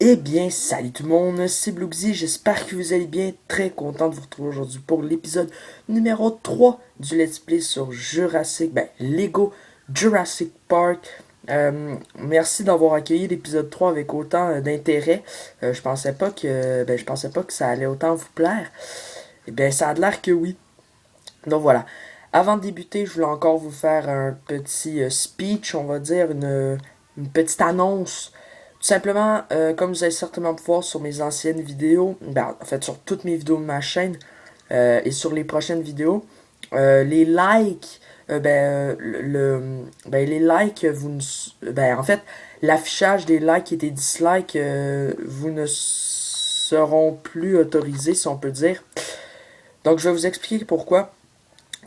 Eh bien, salut tout le monde, c'est Bloopsy, j'espère que vous allez bien, très content de vous retrouver aujourd'hui pour l'épisode numéro 3 du Let's Play sur Lego Jurassic Park. Merci d'avoir accueilli l'épisode 3 avec autant d'intérêt. Je pensais pas que ça allait autant vous plaire. Eh bien, ça a l'air que oui. Donc voilà. Avant de débuter, je voulais encore vous faire un petit speech, on va dire, une petite annonce. Tout simplement, comme vous allez certainement pu voir sur mes anciennes vidéos, en fait sur toutes mes vidéos de ma chaîne et sur les prochaines vidéos, les likes, les likes, en fait, l'affichage des likes et des dislikes, vous ne seront plus autorisés, si on peut dire. Donc, je vais vous expliquer pourquoi.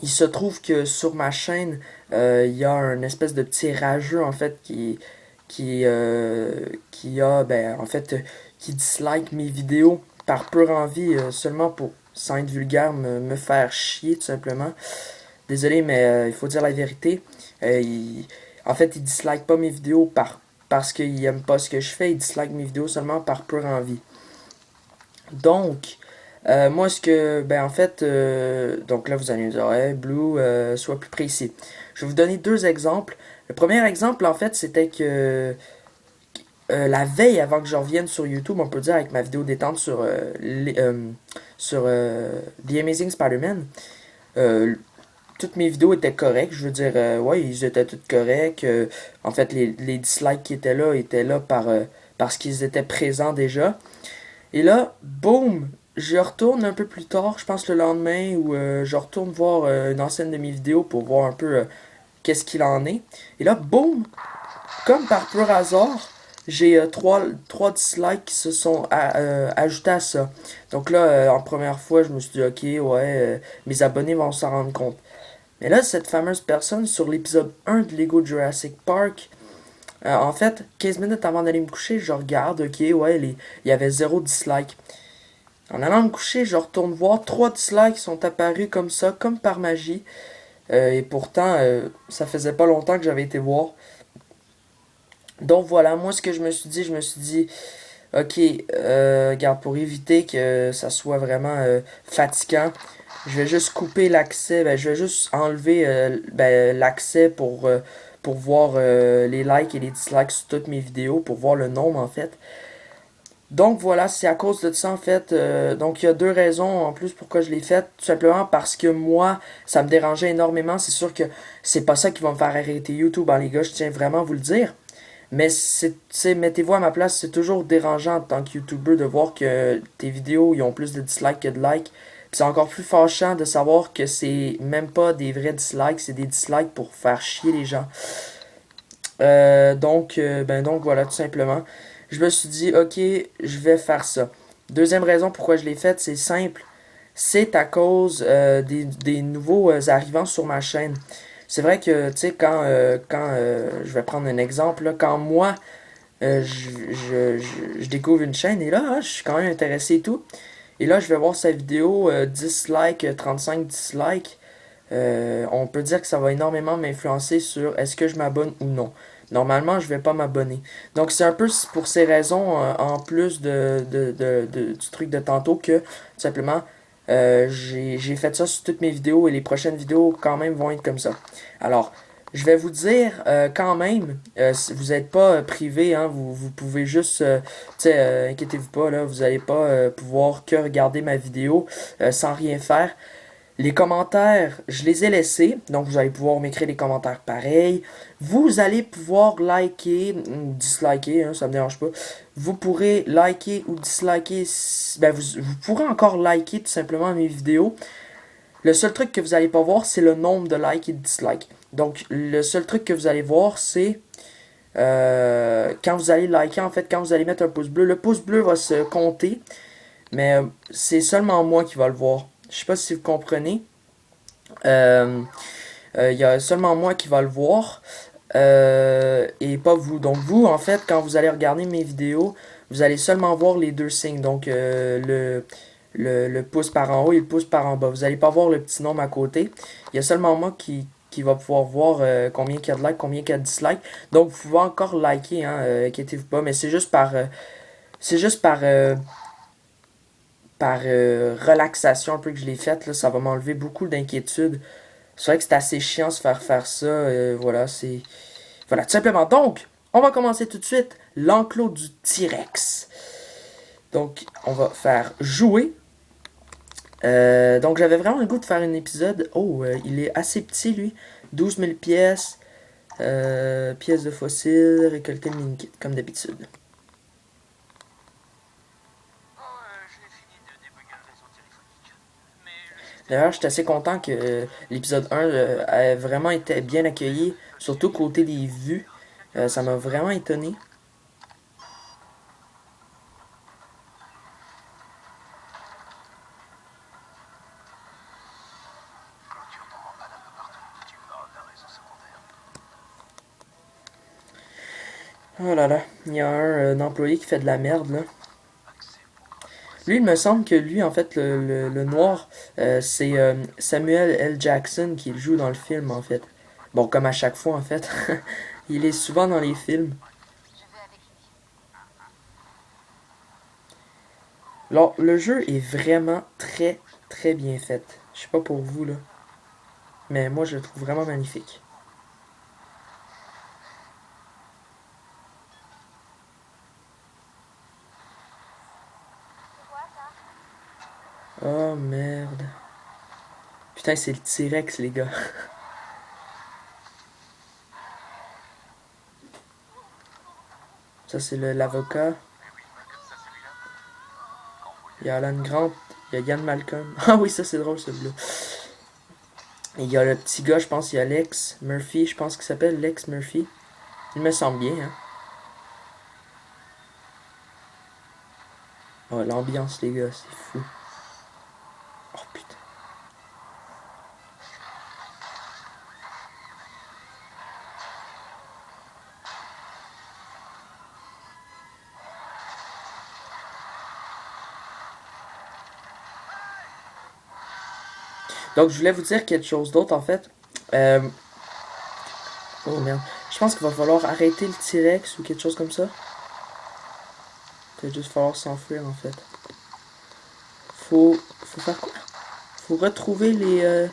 Il se trouve que sur ma chaîne, il y a un espèce de petit rageux en fait qui a en fait qui dislike mes vidéos par pure envie seulement pour sans être vulgaire me faire chier tout simplement. Désolé mais il faut dire la vérité. En fait il dislike pas mes vidéos parce qu'il aime pas ce que je fais, il dislike mes vidéos seulement par pure envie. Donc moi, ce que, en fait, donc là, vous allez me dire, ouais, Blue, sois plus précis. Je vais vous donner deux exemples. Le premier exemple, en fait, c'était que la veille, avant que je revienne sur YouTube, on peut dire, avec ma vidéo détente sur The Amazing Spider-Man, euh, toutes mes vidéos étaient correctes. Je veux dire, ouais, ils étaient toutes corrects. En fait, les dislikes qui étaient là parce qu'ils étaient présents déjà. Et là, boum, je retourne un peu plus tard, je pense le lendemain, où je retourne voir une ancienne de mes vidéos pour voir un peu qu'est-ce qu'il en est. Et là, boum, comme par pur hasard, j'ai trois dislikes qui se sont ajoutés à ça. Donc là, en première fois, je me suis dit, ok, ouais, mes abonnés vont s'en rendre compte. Mais là, cette fameuse personne, sur l'épisode 1 de Lego Jurassic Park, en fait, 15 minutes avant d'aller me coucher, je regarde, ok, ouais, il y avait zéro dislike. En allant me coucher, je retourne voir, trois dislikes sont apparus comme ça, comme par magie. Et pourtant, ça faisait pas longtemps que j'avais été voir. Donc voilà, moi ce que je me suis dit, ok, regarde, pour éviter que ça soit vraiment fatigant, je vais juste couper l'accès, je vais juste enlever l'accès pour voir les likes et les dislikes sur toutes mes vidéos, pour voir le nombre en fait. Donc voilà, c'est à cause de ça en fait. Donc il y a deux raisons en plus pourquoi je l'ai fait. Tout simplement parce que moi, ça me dérangeait énormément. C'est sûr que c'est pas ça qui va me faire arrêter YouTube, hein, les gars, je tiens vraiment à vous le dire. Mais mettez-vous à ma place, c'est toujours dérangeant en tant que YouTuber de voir que tes vidéos ils ont plus de dislikes que de likes. Puis c'est encore plus fâchant de savoir que c'est même pas des vrais dislikes, c'est des dislikes pour faire chier les gens. Donc voilà, tout simplement. Je me suis dit, ok, je vais faire ça. Deuxième raison pourquoi je l'ai faite, c'est simple. C'est à cause des nouveaux arrivants sur ma chaîne. C'est vrai que, tu sais, je vais prendre un exemple, là, quand moi, je découvre une chaîne, et là, je suis quand même intéressé et tout. Et là, je vais voir sa vidéo, 10 likes, 35 dislikes. On peut dire que ça va énormément m'influencer sur est-ce que je m'abonne ou non. Normalement, je vais pas m'abonner. Donc, c'est un peu pour ces raisons, en plus du truc de tantôt, que tout simplement, j'ai fait ça sur toutes mes vidéos et les prochaines vidéos, quand même, vont être comme ça. Alors, je vais vous dire, quand même, si vous n'êtes pas privé, hein, vous pouvez juste, tu sais, inquiétez-vous pas, là, vous n'allez pas pouvoir que regarder ma vidéo sans rien faire. Les commentaires, je les ai laissés, donc vous allez pouvoir m'écrire des commentaires pareils. Vous allez pouvoir liker, disliker, hein, ça me dérange pas. Vous pourrez liker ou disliker, vous pourrez encore liker tout simplement mes vidéos. Le seul truc que vous allez pas voir, c'est le nombre de likes et de dislikes. Donc, le seul truc que vous allez voir, c'est quand vous allez liker, en fait, quand vous allez mettre un pouce bleu. Le pouce bleu va se compter, mais c'est seulement moi qui va le voir. Je sais pas si vous comprenez. Euh, il y a seulement moi qui va le voir et pas vous. Donc vous, en fait, quand vous allez regarder mes vidéos, vous allez seulement voir les deux signes. Donc le pouce par en haut et le pouce par en bas. Vous n'allez pas voir le petit nombre à côté. Il y a seulement moi qui va pouvoir voir combien il y a de likes, combien il y a de dislikes. Donc vous pouvez encore liker, hein, inquiétez-vous pas. Mais c'est juste C'est juste par relaxation un peu que je l'ai faite. Là, ça va m'enlever beaucoup d'inquiétude. C'est vrai que c'est assez chiant se faire ça. Voilà, c'est. Voilà, tout simplement. Donc, on va commencer tout de suite l'enclos du T-Rex. Donc, on va faire jouer. Donc, j'avais vraiment le goût de faire un épisode. Oh, il est assez petit, lui. 12 000 pièces. Pièces de fossiles, récolter le mini-kit, comme d'habitude. D'ailleurs, j'étais assez content que l'épisode 1 ait vraiment été bien accueilli, surtout côté des vues. Ça m'a vraiment étonné. Oh là là, il y a un employé qui fait de la merde là. Lui, il me semble que lui, en fait, le noir, c'est Samuel L. Jackson qui le joue dans le film, en fait. Bon, comme à chaque fois, en fait. Il est souvent dans les films. Alors, le jeu est vraiment très, très bien fait. Je sais pas pour vous, là. Mais moi, je le trouve vraiment magnifique. Oh, merde. Putain, c'est le T-Rex, les gars. Ça, c'est l'avocat. Il y a Alan Grant. Il y a Ian Malcolm. Ah oui, ça, c'est drôle, celui-là. Et il y a le petit gars, je pense, il y a Lex Murphy. Je pense qu'il s'appelle Lex Murphy. Il me semble bien, hein. Oh, l'ambiance, les gars, c'est fou. Oh, putain. Donc, je voulais vous dire quelque chose d'autre, en fait. Euh... Oh, merde. Je pense qu'il va falloir arrêter le T-Rex ou quelque chose comme ça. Il va juste falloir s'enfuir, en fait. Faut faire quoi? Faut retrouver les...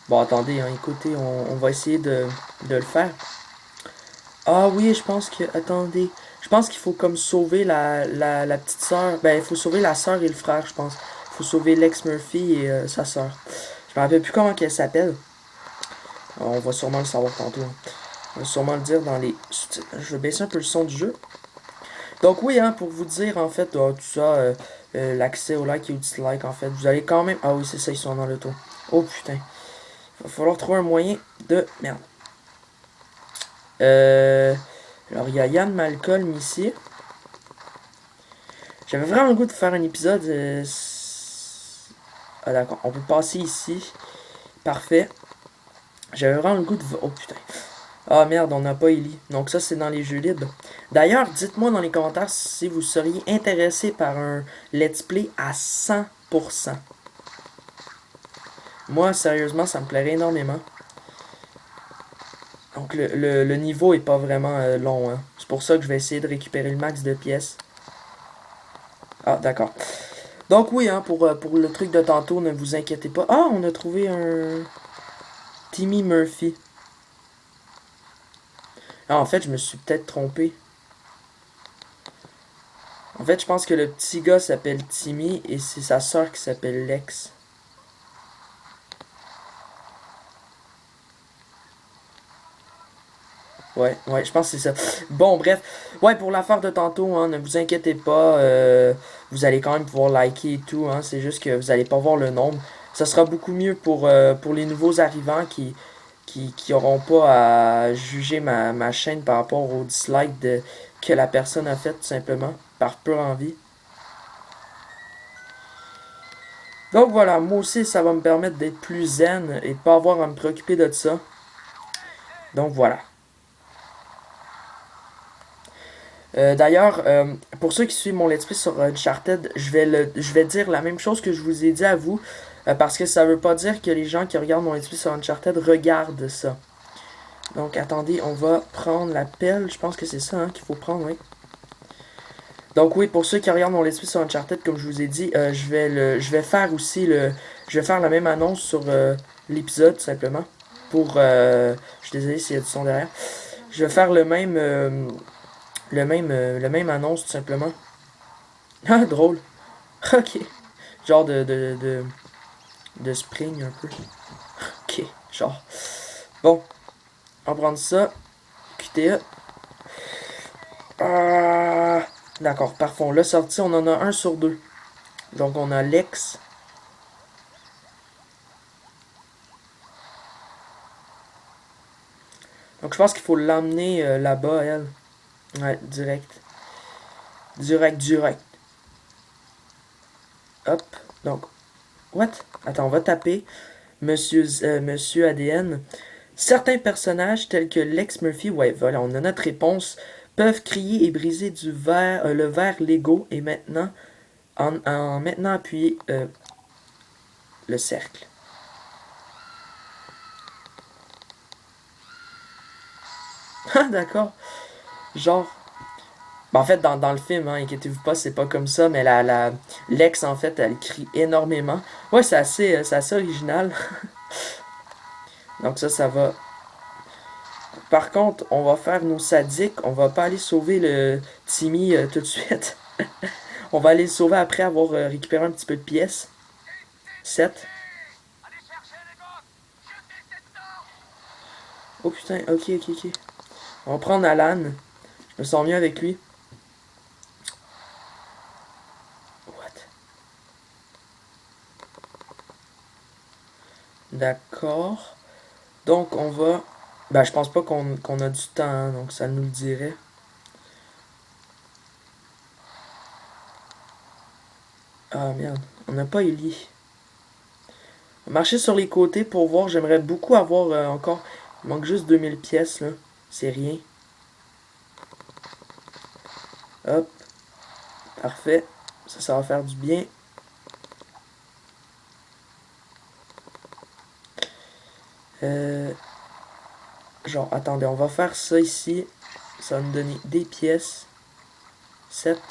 Bon, attendez, hein, écoutez, on va essayer de le faire. Ah oui, je pense que... Attendez. Je pense qu'il faut comme sauver la petite sœur. Ben, il faut sauver la sœur et le frère, je pense. Il faut sauver Lex Murphy et sa sœur. Je me rappelle plus comment qu'elle s'appelle. On va sûrement le savoir tantôt, hein. On va sûrement le dire dans les... Je vais baisser un peu le son du jeu. Donc oui, hein, pour vous dire, en fait, tout ça, l'accès au like et au dislike, en fait, vous allez quand même... Ah oui, c'est ça, ils sont dans l'auto. Oh putain. Il va falloir trouver un moyen de... Merde. Alors, il y a Ian Malcolm ici. J'avais vraiment le goût de faire un épisode... Ah d'accord, on peut passer ici. Parfait. J'avais vraiment le goût de... Oh putain. Ah merde, on n'a pas Ellie. Donc ça, c'est dans les jeux libres. D'ailleurs, dites-moi dans les commentaires si vous seriez intéressé par un let's play à 100%. Moi, sérieusement, ça me plairait énormément. Donc le niveau est pas vraiment long, hein. C'est pour ça que je vais essayer de récupérer le max de pièces. Ah, d'accord. Donc oui, hein, pour le truc de tantôt, ne vous inquiétez pas. Ah, on a trouvé un... Timmy Murphy. Ah, en fait, je me suis peut-être trompé. En fait, je pense que le petit gars s'appelle Timmy et c'est sa soeur qui s'appelle Lex. Ouais, je pense que c'est ça. Bon, bref. Ouais, pour l'affaire de tantôt, hein, ne vous inquiétez pas. Vous allez quand même pouvoir liker et tout. Hein, c'est juste que vous allez pas voir le nombre. Ça sera beaucoup mieux pour les nouveaux arrivants qui auront pas à juger ma chaîne par rapport au dislike que la personne a fait, tout simplement, par pure envie. Donc voilà, moi aussi, ça va me permettre d'être plus zen et de pas avoir à me préoccuper de ça. Donc voilà. D'ailleurs, pour ceux qui suivent mon let's play sur Uncharted, je vais dire la même chose que je vous ai dit à vous, parce que ça veut pas dire que les gens qui regardent mon let's play sur Uncharted regardent ça. Donc attendez, on va prendre la pelle, je pense que c'est ça hein, qu'il faut prendre, oui. Donc oui, pour ceux qui regardent mon let's play sur Uncharted, comme je vous ai dit, je vais faire aussi je vais faire la même annonce sur l'épisode simplement. Pour, je suis désolé s'il y a du son derrière. Je vais faire le même annonce tout simplement. Ah, drôle. Ok. Genre de spring un peu. Ok, genre. Bon, on va prendre ça. QTE. Ah, d'accord, parfait. On l'a sorti, on en a un sur deux. Donc on a Lex. Donc je pense qu'il faut l'emmener là-bas, elle. Ouais, direct. Direct, direct. Hop. Donc, what? Attends, on va taper Monsieur ADN. Certains personnages, tels que Lex Murphy, ouais, voilà, on a notre réponse, peuvent crier et briser le verre Lego et maintenant, en maintenant appuyer le cercle. Ah, d'accord. Genre, ben, en fait, dans le film, hein, inquiétez-vous pas, c'est pas comme ça, mais Lex, en fait, elle crie énormément. Ouais, c'est assez original. Donc ça va. Par contre, on va faire nos sadiques. On va pas aller sauver le Timmy tout de suite. On va aller le sauver après avoir récupéré un petit peu de pièces. 7. Oh putain, ok, ok, ok. On va prendre Alan. Je me sens mieux avec lui. What? D'accord. Donc on va. Ben je pense pas qu'on a du temps, hein, donc ça nous le dirait. Ah merde, on n'a pas Ellie. Marcher sur les côtés pour voir, j'aimerais beaucoup avoir encore. Il manque juste 2000 pièces là. C'est rien. Hop, parfait. Ça va faire du bien. Euh, genre, attendez, on va faire ça ici. Ça va nous donner des pièces. 7.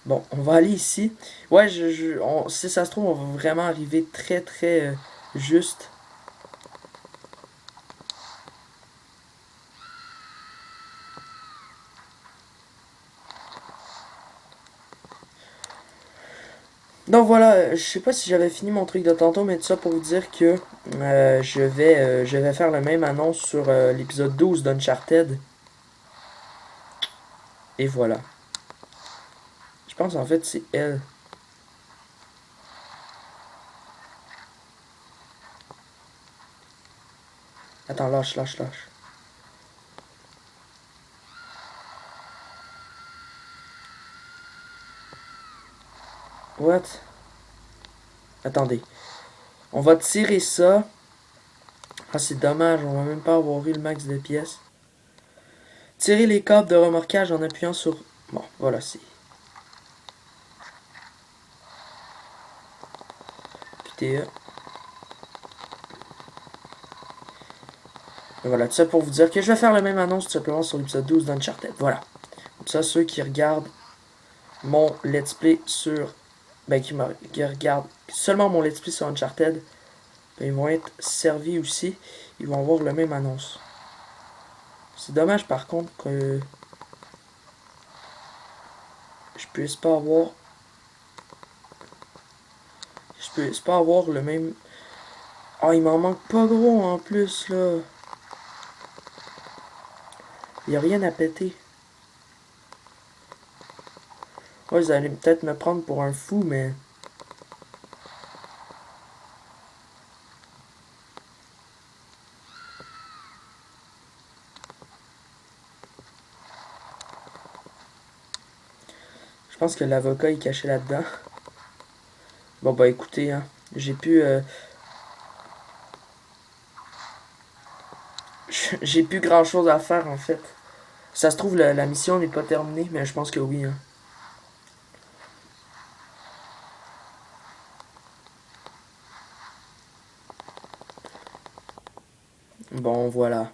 Bon, on va aller ici. Ouais, si ça se trouve, on va vraiment arriver très très juste. Donc voilà, je sais pas si j'avais fini mon truc de tantôt, mais tout ça pour vous dire que je vais faire la même annonce sur l'épisode 12 d'Uncharted. Et voilà. Je pense en fait c'est elle. Attends, lâche, lâche, lâche. What? Attendez. On va tirer ça. Ah, c'est dommage, on va même pas avoir eu le max de pièces. Tirer les câbles de remorquage en appuyant sur... Bon, voilà, c'est... QTE. Et voilà, tout ça pour vous dire que je vais faire la même annonce tout simplement sur l'épisode 12 d'Uncharted. Voilà. Comme ça, ceux qui regardent mon let's play sur... Ben, qui regardent seulement mon let's play sur Uncharted, ben, ils vont être servis aussi. Ils vont avoir la même annonce. C'est dommage par contre que je puisse pas avoir... Je puisse pas avoir le même... Ah, il m'en manque pas gros en plus, là. Il y a rien à péter. Ouais, vous allez peut-être me prendre pour un fou, mais... Je pense que l'avocat est caché là-dedans. Bon, bah écoutez, hein. J'ai pu... J'ai plus grand-chose à faire, en fait. Ça se trouve, la mission n'est pas terminée, mais je pense que oui, hein. Bon, voilà.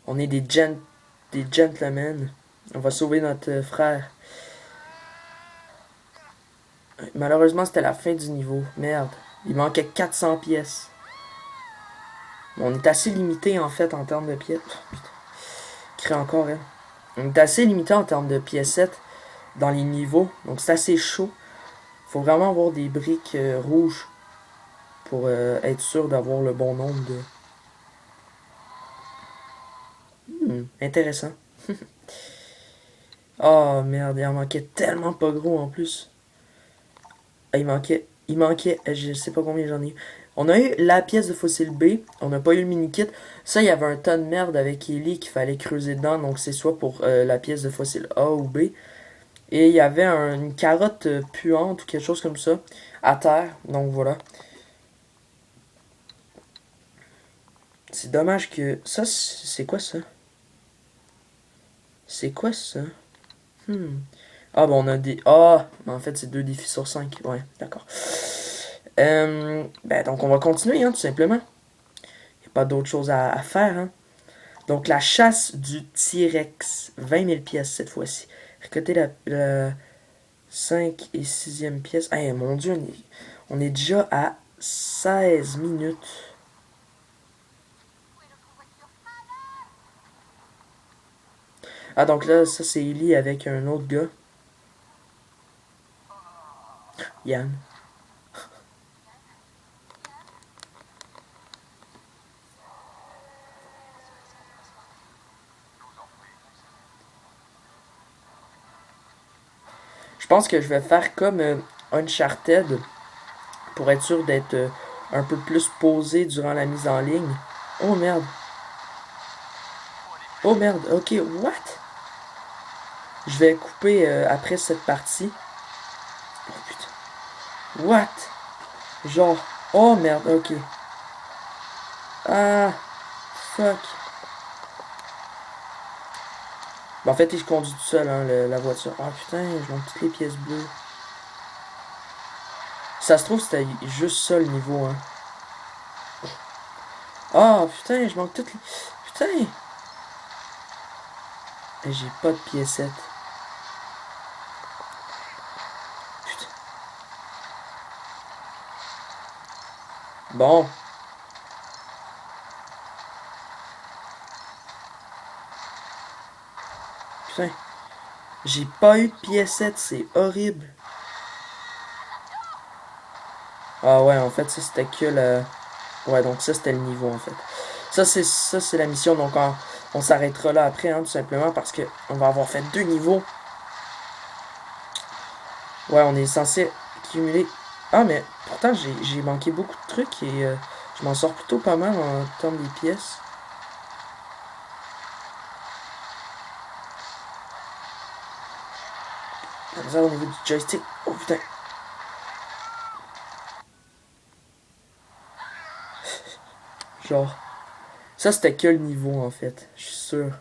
On est des gentlemen. On va sauver notre frère. Malheureusement, c'était la fin du niveau. Merde. Il manquait 400 pièces. On est assez limité en fait en termes de pièces. Putain. Crée encore, hein. On est assez limité en termes de piécettes dans les niveaux. Donc c'est assez chaud. Faut vraiment avoir des briques rouges pour être sûr d'avoir le bon nombre de... intéressant. Oh merde, il en manquait tellement pas gros en plus. Ah, il manquait, je sais pas combien j'en ai eu. On a eu la pièce de fossile B, on n'a pas eu le mini-kit. Ça, il y avait un tas de merde avec Ellie qu'il fallait creuser dedans, donc c'est soit pour la pièce de fossile A ou B. Et il y avait une carotte puante ou quelque chose comme ça à terre, donc voilà. C'est dommage que... Ça, c'est quoi ça? C'est quoi ça? Ah, bon, on a des... Ah, en fait, c'est 2 défis sur 5. Ouais, d'accord. Donc, on va continuer, hein, tout simplement. Il n'y a pas d'autre chose à faire, hein. Donc, la chasse du T-Rex. 20 000 pièces cette fois-ci. Récolter la 5 et 6e pièce. Hey, mon dieu, on est déjà à 16 minutes. Ah, donc là, ça, c'est Ellie avec un autre gars. Yann. Je pense que je vais faire comme Uncharted pour être sûr d'être un peu plus posé durant la mise en ligne. Oh merde. Oh merde. Ok, what? Je vais couper après cette partie. Oh putain. What? Genre. Oh merde, ok. Ah. Fuck. Bon, en fait, il se conduit tout seul, hein, la voiture. Ah putain, je manque toutes les pièces bleues. Ça se trouve, c'était juste ça le niveau, hein. Ah putain, je manque toutes les... Putain. Et j'ai pas de piécettes. Putain. Bon. Putain. J'ai pas eu de piécettes, c'est horrible. Ah ouais, en fait, ça c'était que le... Ouais, donc ça c'était le niveau en fait. Ça c'est la mission, donc on s'arrêtera là après, hein, tout simplement, parce que on va avoir fait 2 niveaux. Ouais, on est censé cumuler... Ah, mais pourtant j'ai manqué beaucoup de trucs et je m'en sors plutôt pas mal en termes des pièces. Ça au niveau du joystick. Oh putain. Genre... Ça c'était que le niveau en fait, je suis sûr.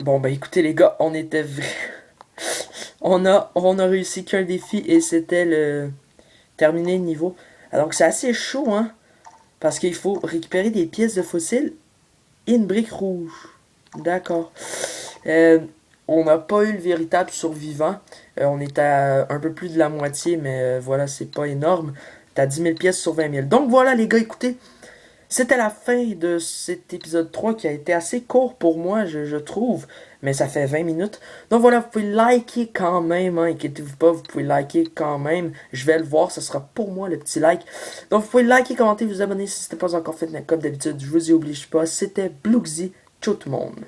Bon, bah écoutez les gars, on était vrai. On a réussi qu'un défi et c'était le terminer le niveau. Alors que c'est assez chaud, hein. Parce qu'il faut récupérer des pièces de fossiles et une brique rouge. D'accord. Euh, on n'a pas eu le véritable survivant. On est à un peu plus de la moitié, mais voilà, c'est pas énorme. T'as 10 000 pièces sur 20 000. Donc voilà les gars, écoutez. C'était la fin de cet épisode 3 qui a été assez court pour moi, je trouve. Mais ça fait 20 minutes. Donc voilà, vous pouvez liker quand même, hein, inquiétez-vous pas, vous pouvez liker quand même. Je vais le voir, ce sera pour moi le petit like. Donc vous pouvez liker, commenter, vous abonner si ce n'est pas encore fait. Mais comme d'habitude, je vous y oblige pas. C'était Bluxy. Ciao tout le monde.